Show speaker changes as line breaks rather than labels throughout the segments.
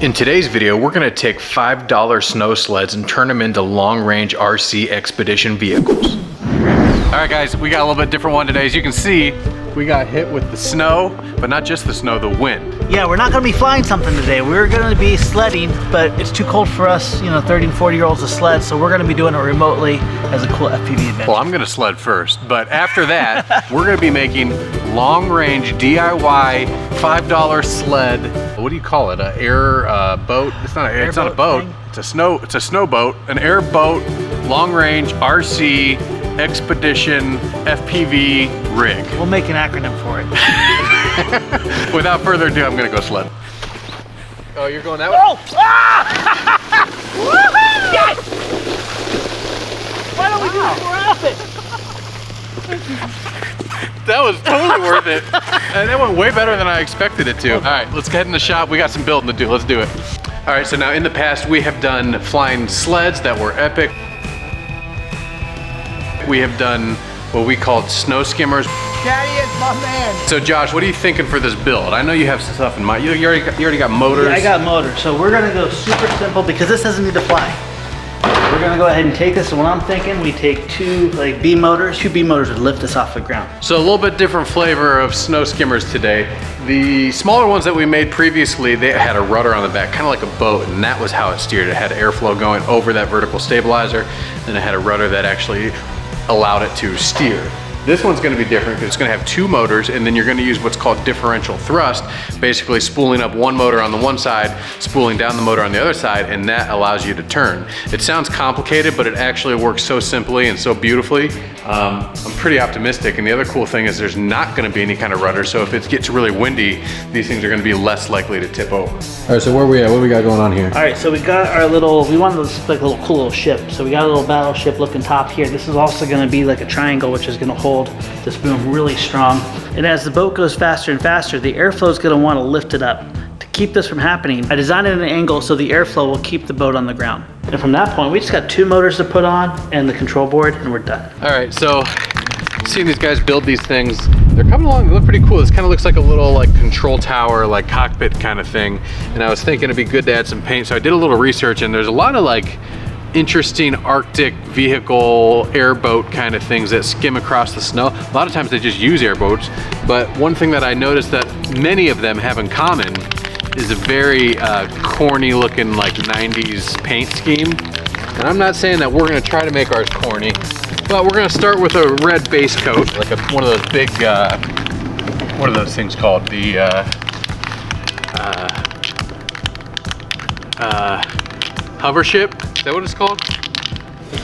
In today's video, we're gonna take $5 snow sleds and turn them into long-range RC expedition vehicles. All right guys, we got a little bit different one today. As you can see, we got hit with the snow, but not just the snow, the wind.
Yeah, we're not gonna be flying something today. We're gonna be sledding, but it's too cold for us, 30 and 40-year-olds to sled, so we're gonna be doing it remotely as a cool FPV adventure.
Well, I'm gonna sled first, but after that, we're gonna be making long-range DIY $5 sled. What do you call it? An air boat? It's not an air, it's not a boat. Thing? It's a snow boat, an air boat, long-range RC expedition FPV rig.
We'll make an acronym for it.
Without further ado, I'm gonna go sled. Oh, you're going that way?
Oh! Ah! Woohoo! Yes! Why don't we do this more often?
That was totally worth it. And that went way better than I expected it to. All right, let's get in the shop. We got some building to do. Let's do it. All right, so now in the past, we have done flying sleds that were epic. We have done what we called snow skimmers.
Daddy is my man.
So Josh, what are you thinking for this build? I know you have some stuff in mind. You already got motors.
Yeah, I got motors. So we're gonna go super simple because this doesn't need to fly. We're gonna go ahead and take this, and what I'm thinking, we take two B motors. Two B motors would lift us off the ground.
So a little bit different flavor of snow skimmers today. The smaller ones that we made previously, they had a rudder on the back, kind of like a boat, and that was how it steered. It had airflow going over that vertical stabilizer, and it had a rudder that actually allowed it to steer. This one's gonna be different because it's gonna have two motors, and then you're gonna use what's called differential thrust, basically spooling up one motor on the one side, spooling down the motor on the other side, and that allows you to turn. It sounds complicated, but it actually works so simply and so beautifully. I'm pretty optimistic, and the other cool thing is there's not gonna be any kind of rudder, so if it gets really windy, these things are gonna be less likely to tip over.
All right, so where are we at? What do we got going on here?
All right, so we got our we wanted this like a little cool little ship. So we got a little battleship looking top here. This is also gonna be like a triangle, which is gonna hold this boom really strong. And as the boat goes faster and faster, the airflow is gonna wanna lift it up. To keep this from happening, I designed it at an angle so the airflow will keep the boat on the ground. And from that point, we just got two motors to put on and the control board, and we're done.
All right, so seeing these guys build these things, they're coming along, they look pretty cool. This kind of looks like a little control tower, cockpit kind of thing. And I was thinking it'd be good to add some paint. So I did a little research, and there's a lot of interesting Arctic vehicle airboat kind of things that skim across the snow. A lot of times they just use airboats, but one thing that I noticed that many of them have in common is a very corny looking 90s paint scheme. And I'm not saying that we're gonna try to make ours corny, but we're gonna start with a red base coat, one of those big, what are those things called? The hover ship? Is that what it's called?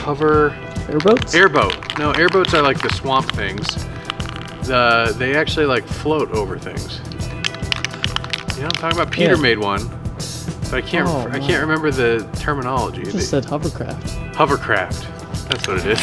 Hover...
Airboats?
Airboat. No, airboats are like the swamp things. They actually float over things. You know what I'm talking about? Peter made one, but I can't remember the terminology.
It just said hovercraft.
Hovercraft. That's what it is.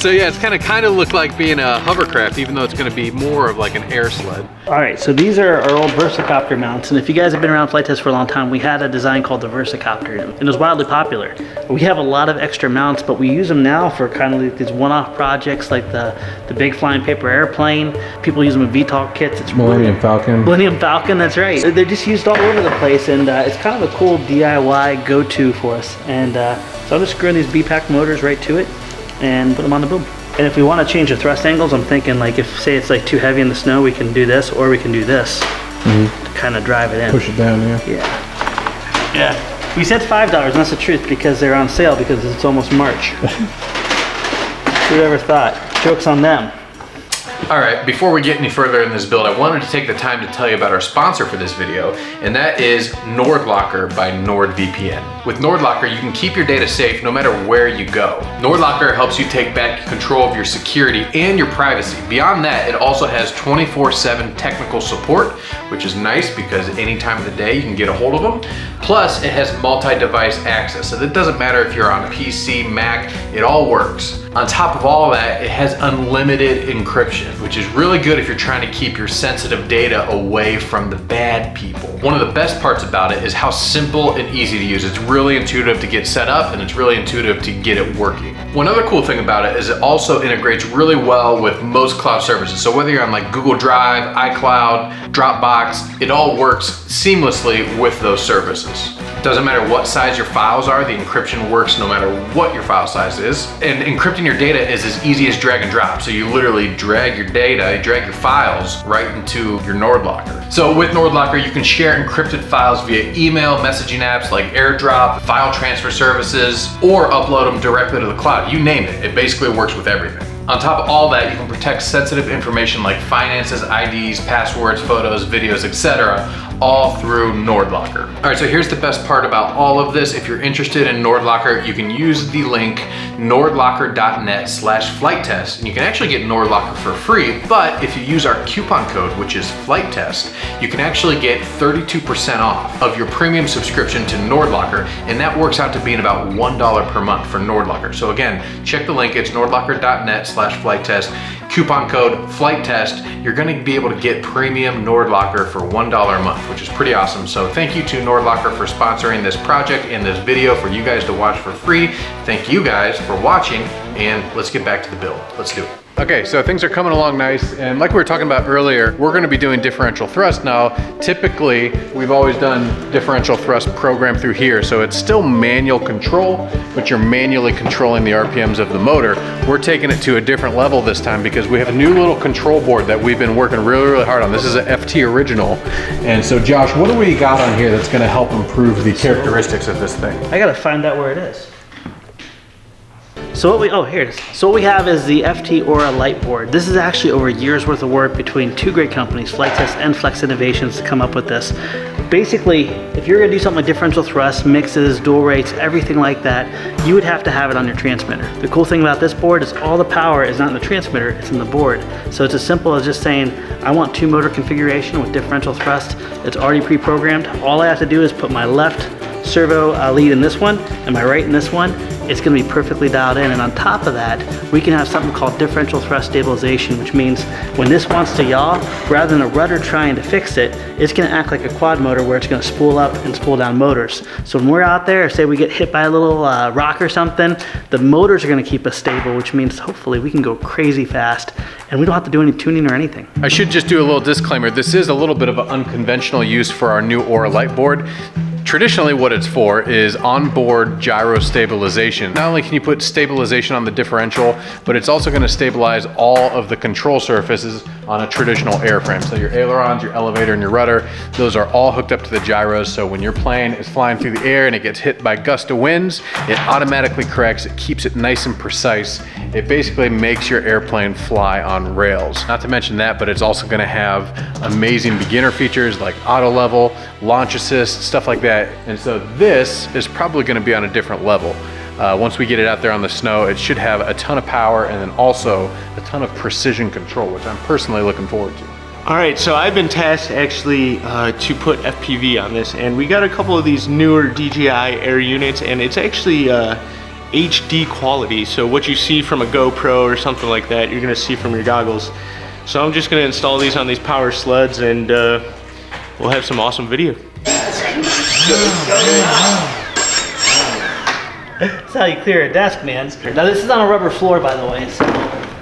So yeah, it's kind of look like being a hovercraft, even though it's going to be more of an air sled.
All right, so these are our old Versacopter mounts, and if you guys have been around Flite Test for a long time, we had a design called the Versacopter, and it was wildly popular. We have a lot of extra mounts, but we use them now for these one-off projects, like the big flying paper airplane. People use them in VTOL kits. It's
Millennium Falcon.
Millennium Falcon, that's right. They're just used all over the place, and it's kind of a cool DIY go-to for us. And so I'm just screwing these B-pack motors right to it and put them on the boom. And if we want to change the thrust angles, I'm thinking if say it's too heavy in the snow, we can do this, or we can do this to kind of drive it in.
Push it down, yeah.
Yeah. We said $5, and that's the truth because they're on sale because it's almost March. Whoever thought? Joke's on them.
All right, before we get any further in this build, I wanted to take the time to tell you about our sponsor for this video, and that is NordLocker by NordVPN. With NordLocker, you can keep your data safe no matter where you go. NordLocker helps you take back control of your security and your privacy. Beyond that, it also has 24/7 technical support, which is nice because any time of the day you can get a hold of them. Plus, it has multi-device access, so it doesn't matter if you're on PC, Mac, it all works. On top of all that, it has unlimited encryption. encryption, which is really good if you're trying to keep your sensitive data away from the bad people. One of the best parts about it is how simple and easy to use. It's really intuitive to get set up, and it's really intuitive to get it working. One other cool thing about it is it also integrates really well with most cloud services. So whether you're on like Google Drive, iCloud, Dropbox, it all works seamlessly with those services. Doesn't matter what size your files are, the encryption works no matter what your file size is. And encrypting your data is as easy as drag and drop. So you literally drag your data, drag your files right into your Nord Locker. So with Nord Locker, you can share encrypted files via email, messaging apps like AirDrop, file transfer services, or upload them directly to the cloud. You name it, it basically works with everything. On top of all that, you can protect sensitive information like finances, IDs, passwords, photos, videos, etc., all through Nord Locker. All right, so here's the best part about all of this. If you're interested in Nord Locker, you can use the link nordlocker.net/Flite Test, and you can actually get Nord Locker for free. But if you use our coupon code, which is Flite Test, you can actually get 32% off of your premium subscription to Nord Locker, and that works out to being about $1 per month for Nord Locker. So again, check the link. It's nordlocker.net/Flite Test. Coupon code Flite Test. You're going to be able to get premium Nord Locker for $1 a month, which is pretty awesome. So thank you to Nord Locker for sponsoring this project and this video for you guys to watch for free. Thank you guys for watching, and let's get back to the build. Let's do it. Okay, so things are coming along nice, and like we were talking about earlier, we're going to be doing differential thrust now. Typically, we've always done differential thrust programmed through here, so it's still manual control, but you're manually controlling the RPMs of the motor. We're taking it to a different level this time because we have a new little control board that we've been working really hard on. This is an FT original, and so Josh, what do we got on here that's going to help improve the characteristics of this thing?
I gotta find out where it is. So what we, oh, here it is. So what we have is the FT Aura light board. This is actually over a year's worth of work between two great companies, Flite Test and Flex Innovations, to come up with this. Basically, if you're gonna do something like differential thrust, mixes, dual rates, everything like that, you would have to have it on your transmitter. The cool thing about this board is all the power is not in the transmitter, it's in the board. So it's as simple as just saying, I want 2 motor configuration with differential thrust. It's already pre-programmed. All I have to do is put my left servo lead in this one and my right in this one. It's going to be perfectly dialed in, and on top of that, we can have something called differential thrust stabilization, which means when this wants to yaw, rather than a rudder trying to fix it, it's going to act like a quad motor where it's going to spool up and spool down motors. So when we're out there, say we get hit by a little rock or something, the motors are going to keep us stable, which means hopefully we can go crazy fast, and we don't have to do any tuning or anything.
I should just do a little disclaimer. This is a little bit of an unconventional use for our new Aura light board. Traditionally, what it's for is onboard gyro stabilization. Not only can you put stabilization on the differential, but it's also going to stabilize all of the control surfaces on a traditional airframe. So your ailerons, your elevator, and your rudder, those are all hooked up to the gyros. So when your plane is flying through the air and it gets hit by gust of winds, it automatically corrects. It keeps it nice and precise. It basically makes your airplane fly on rails. Not to mention that, but it's also going to have amazing beginner features like auto level, launch assist, stuff like that. And so this is probably going to be on a different level. Once we get it out there on the snow, it should have a ton of power and then also a ton of precision control, which I'm personally looking forward to.
All right, so I've been tasked actually to put FPV on this, and we got a couple of these newer DJI Air units, and it's actually HD quality. So what you see from a GoPro or something like that, you're gonna see from your goggles. So I'm just gonna install these on these power sleds, and we'll have some awesome video.
That's how you clear a desk, man. Now this is on a rubber floor, by the way, so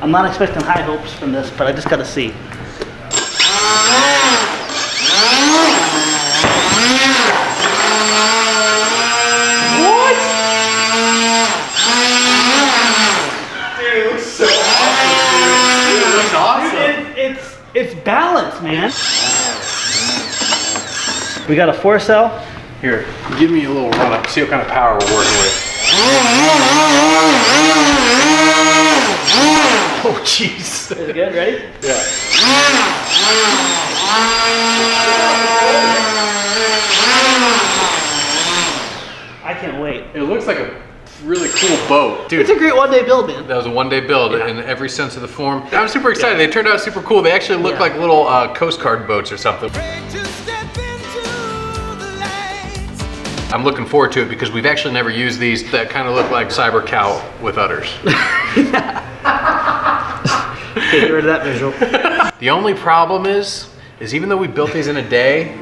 I'm not expecting high hopes from this, but I just gotta see. What?
Dude, it looks so awesome, dude. It looks awesome.
It's balanced, man. We got a 4-cell.
Here, give me a little run up, see what kind of power we're working with. Oh, jeez.
Is it good? Ready?
Yeah.
I can't wait.
It looks like a really cool boat. Dude,
It's a great one-day build, man.
that was a one-day build in every sense of the form. I'm super excited. They turned out super cool. They actually look like little Coast Guard boats or something. I'm looking forward to it because we've actually never used these that kind of look like Cyber Cow with udders.
Okay, get rid of that visual.
The only problem is even though we built these in a day,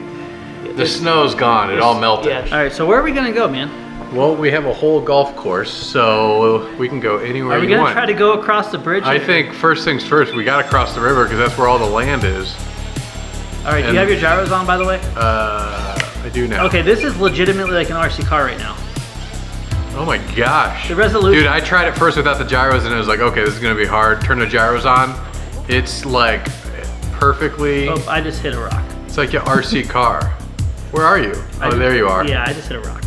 the snow's gone. It all melted.
Yeah. All right, so where are we gonna go, man?
Well, we have a whole golf course, so we can go anywhere
Are we
you
gonna
want.
try to go across the bridge?
I think first things first, we gotta cross the river because that's where all the land is.
All right, do you have your gyros on, by the way?
I do now.
Okay, this is legitimately like an RC car right now.
Oh my gosh.
The resolution.
Dude, I tried it first without the gyros and it was like, okay, this is gonna be hard. Turn the gyros on. It's like perfectly,
Oh, I just hit a rock.
it's like your RC car. Where are you? Oh, there you are.
Yeah, I just hit a rock.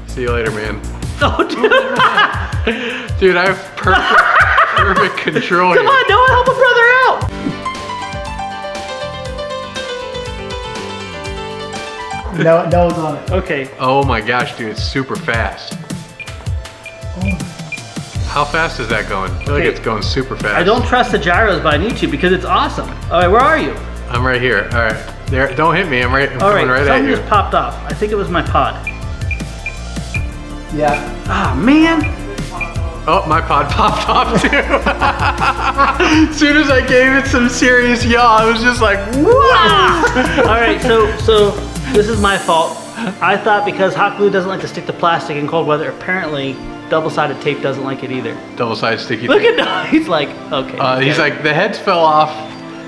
See you later, man.
Oh, dude.
Dude, I have perfect control
Come
here.
on, Noah, help a brother out.
No one's on it.
Okay.
Oh my gosh, dude, it's super fast. How fast is that going? I feel like
Okay.
it's going super fast.
I don't trust the gyros, but I need to because it's awesome. All right, where are you?
I'm right here. All right, there. Don't hit me. I'm
All
coming
right,
right at
something
you.
just popped off. I think it was my pod.
Yeah.
Ah, man.
Oh, my pod popped off too. As soon as I gave it some serious yaw, I was just like,
All right, so this is my fault. I thought because hot glue doesn't like to stick to plastic in cold weather, apparently double-sided tape doesn't like it either.
double-sided sticky.
Look
tape.
at Noah. He's like, okay.
He's like, the heads fell off.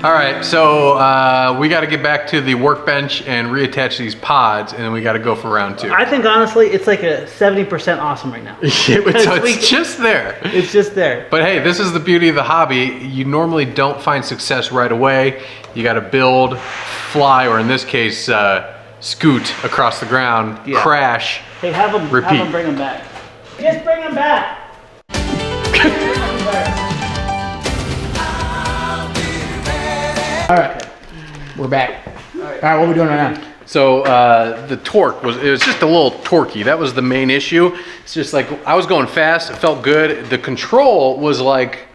All right, so we got to get back to the workbench and reattach these pods, and then we got to go for round 2.
I think honestly, it's like a 70% awesome right now.
So it's just there.
It's just there.
But hey, this is the beauty of the hobby. You normally don't find success right away. You got to build, fly, or in this case, scoot across the ground,
Yeah.
crash.
Hey, have them
Repeat.
bring them back. Just bring them back.
All right. We're back. All right, what are we doing right now?
So the torque was just a little torquey. That was the main issue. It's just like I was going fast. It felt good. The control was like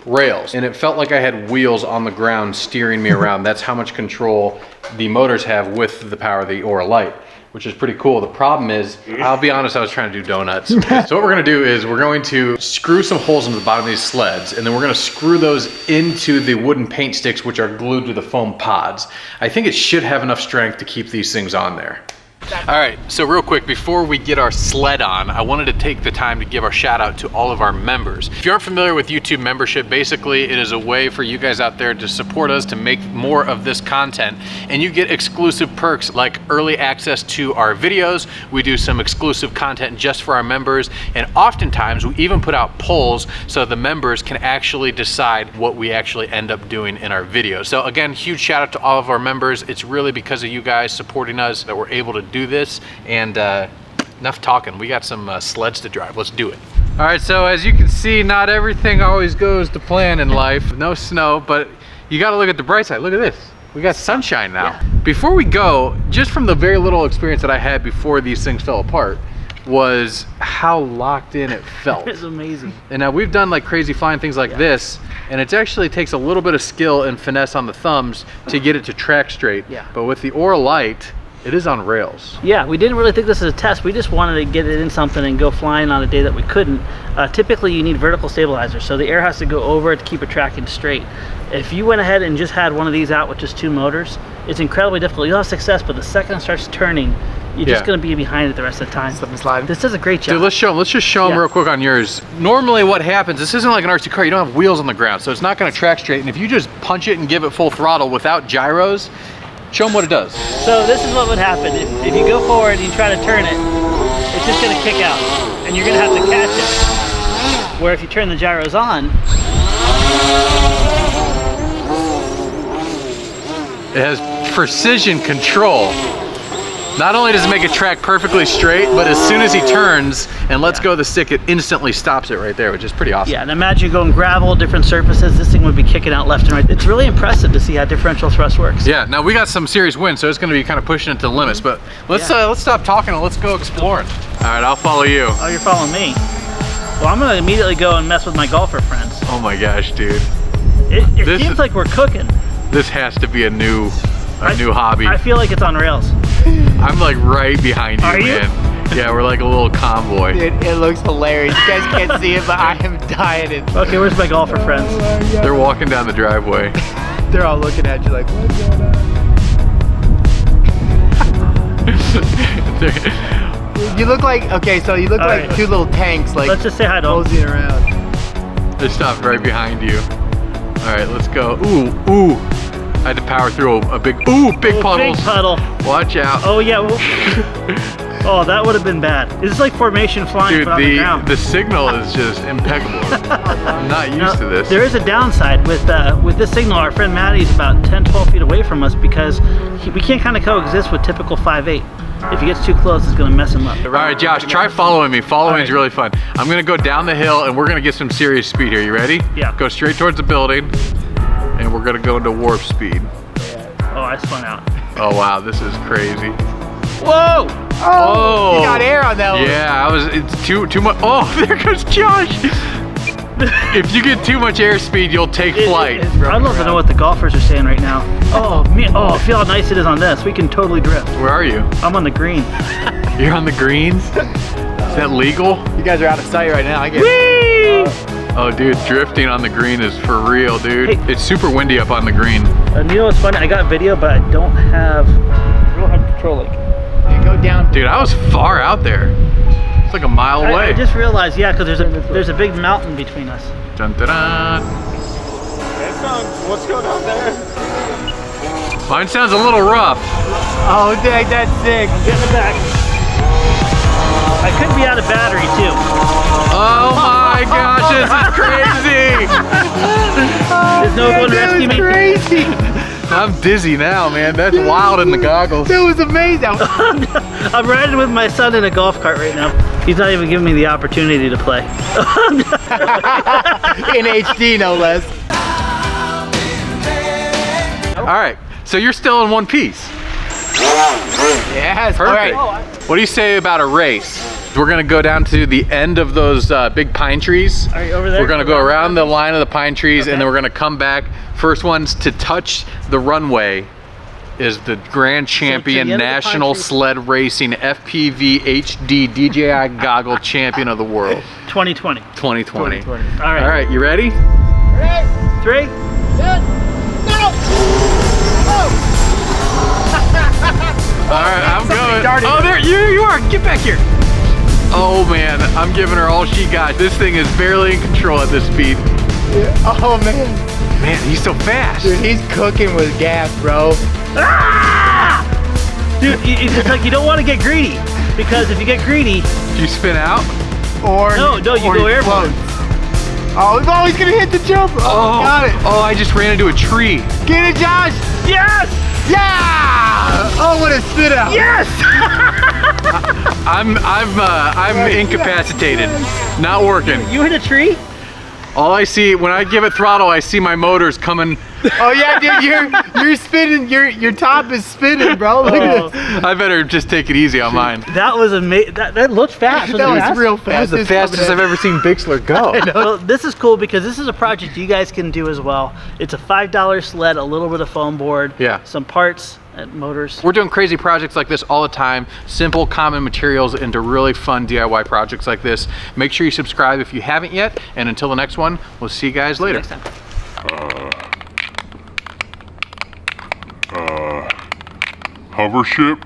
rails, and it felt like I had wheels on the ground steering me around. That's how much control the motors have with the power of the Aura Light, which is pretty cool. The problem is, I'll be honest, I was trying to do donuts. So what we're gonna do is we're going to screw some holes into the bottom of these sleds, and then we're gonna screw those into the wooden paint sticks, which are glued to the foam pods. I think it should have enough strength to keep these things on there. All right, so real quick, before we get our sled on, I wanted to take the time to give our shout out to all of our members. If you aren't familiar with YouTube membership, basically it is a way for you guys out there to support us to make more of this content, and you get exclusive perks like early access to our videos. We do some exclusive content just for our members, and oftentimes we even put out polls so the members can actually decide what we actually end up doing in our videos. So again, huge shout out to all of our members. It's really because of you guys supporting us that we're able to do this. And enough talking, we got some sleds to drive. Let's do it. All right, so as you can see, not everything always goes to plan in life. No snow, but you got to look at the bright side. Look at this. We got sunshine now.
Yeah.
Before we go, just from the very little experience that I had before these things fell apart, was how locked in it felt.
It's amazing.
And now we've done like crazy flying things like this, and it actually takes a little bit of skill and finesse on the thumbs to get it to track straight.
Yeah.
But with the Aura Light, it is on rails.
Yeah, we didn't really think this as a test. We just wanted to get it in something and go flying on a day that we couldn't. Typically, you need vertical stabilizer, so the air has to go over it to keep it tracking straight. If you went ahead and just had one of these out with just 2 motors, it's incredibly difficult. You'll have success, but the second it starts turning, you're just going to be behind it the rest of the time. This does a great job.
Dude, let's show them. Let's just show them
Yeah.
real quick on yours. Normally what happens, this isn't like an RC car, you don't have wheels on the ground, so it's not gonna track straight, and if you just punch it and give it full throttle without gyros, show them what it does.
So this is what would happen. If you go forward and you try to turn it, it's just going to kick out, and you're going to have to catch it. Where if you turn the gyros on,
It has precision control. Not only does it make it track perfectly straight, but as soon as he turns and lets go of the stick, it instantly stops it right there, which is pretty awesome.
yeah, and imagine going gravel, different surfaces, this thing would be kicking out left and right. It's really impressive to see how differential thrust works.
Yeah, now we got some serious wind, so it's gonna be kind of pushing it to the limits, but let's stop talking and let's go exploring. All right, I'll follow you.
Oh, you're following me. Well, I'm going to immediately go and mess with my golfer friends.
Oh my gosh, dude.
It
This
seems
is-
like we're cooking.
This has to be a new hobby.
I feel like it's on rails.
I'm like right behind you,
Are you?
man. Yeah, we're like a little convoy.
Dude, it looks hilarious. You guys can't see it, but I am dying.
Okay, where's my golfer friends?
They're walking down the driveway.
They're all looking at you like, what's going on? You look like, okay, so you look like
right.
two little tanks, like
Let's just say hi to them.
moseying around.
They stopped right behind you. All right, let's go. Ooh, ooh. I had to power through a big, big puddles.
Big puddle.
Watch out.
Oh yeah. Oh, that would have been bad. This is like formation flying
Dude,
but on the ground.
the signal is just impeccable. I'm not used
Now,
to this.
there is a downside with this signal. Our friend Maddie's about 10-12 feet away from us because we can't kind of coexist with typical 5.8. If he gets too close, it's going to mess him up.
All right, Josh, try following me. Following is really fun. I'm going to go down the hill, and we're going to get some serious speed here. You ready?
Yeah.
Go straight towards the building, and we're going to go into warp speed.
Oh, I spun out.
Oh, wow, this is crazy.
Whoa!
Oh!
You got air on that one.
Yeah, it's too much. Oh, there goes Josh! If you get too much airspeed, you'll take flight.
I don't know what the golfers are saying right now. Oh, feel how nice it is on this. We can totally drift.
Where are you?
I'm on the green.
You're on the greens? Is that legal?
You guys are out of sight right now. I get
Whee!
Oh, dude, drifting on the green is for real, dude.
Hey.
It's super windy up on the green.
You know what's funny? I got video, but I don't have control link.
You go down.
Dude, I was far out there. It's like a mile away.
I just realized, yeah, because there's a big mountain between us.
Dun, dun, dun.
What's going on there?
Mine sounds a little rough.
Oh, dang, that's sick.
Get in the back. I could be out of battery too.
Oh my gosh, this is crazy.
There's no one rescue me.
Crazy.
I'm dizzy now, man. That's wild in the goggles.
That was amazing.
I'm riding with my son in a golf cart right now. He's not even giving me the opportunity to play.
In HD, no less.
All right, so you're still in one piece.
Yes,
Perfect.
all right.
What do you say about a race? We're gonna go down to the end of those big pine trees.
Are you over there?
We're gonna go around the line of the pine trees,
Okay.
and then we're gonna come back. First ones to touch the runway is the grand champion,
end of the pine
national
trees.
sled racing FPV HD DJI goggle champion of the world
2020.
2020.
All right.
All right, you ready?
3.
All right, I'm going.
darted.
Oh, there you are. Get back here. Oh man, I'm giving her all she got. This thing is barely in control at this speed.
Oh, man.
Man, he's so fast.
Dude, he's cooking with gas, bro.
Ah! Dude, it's like you don't want to get greedy because if you get greedy,
Do you spin out?
Or
No, you go airborne.
Oh, he's gonna hit the jump. Oh, got it.
Oh, I just ran into a tree.
Get it, Josh.
yes,
Yeah. Oh, what a spit out.
yes.
I'm incapacitated. Not working.
You hit a tree?
All I see when I give it throttle, I see my motors coming.
Oh yeah, dude, you're spinning. Your top is spinning, bro. Look at this.
I better just take it easy on mine.
That was amazing. That looked fast.
That was real
That was
fast.
the fastest I've ever seen Bixler go.
Well, this is cool because this is a project you guys can do as well. It's a $5 sled, a little bit of foam board,
Yeah.
some parts, and motors.
We're doing crazy projects like this all the time. Simple, common materials into really fun DIY projects like this. Make sure you subscribe if you haven't yet. And until the next one, we'll see you guys later.
Next time.
Hover ship?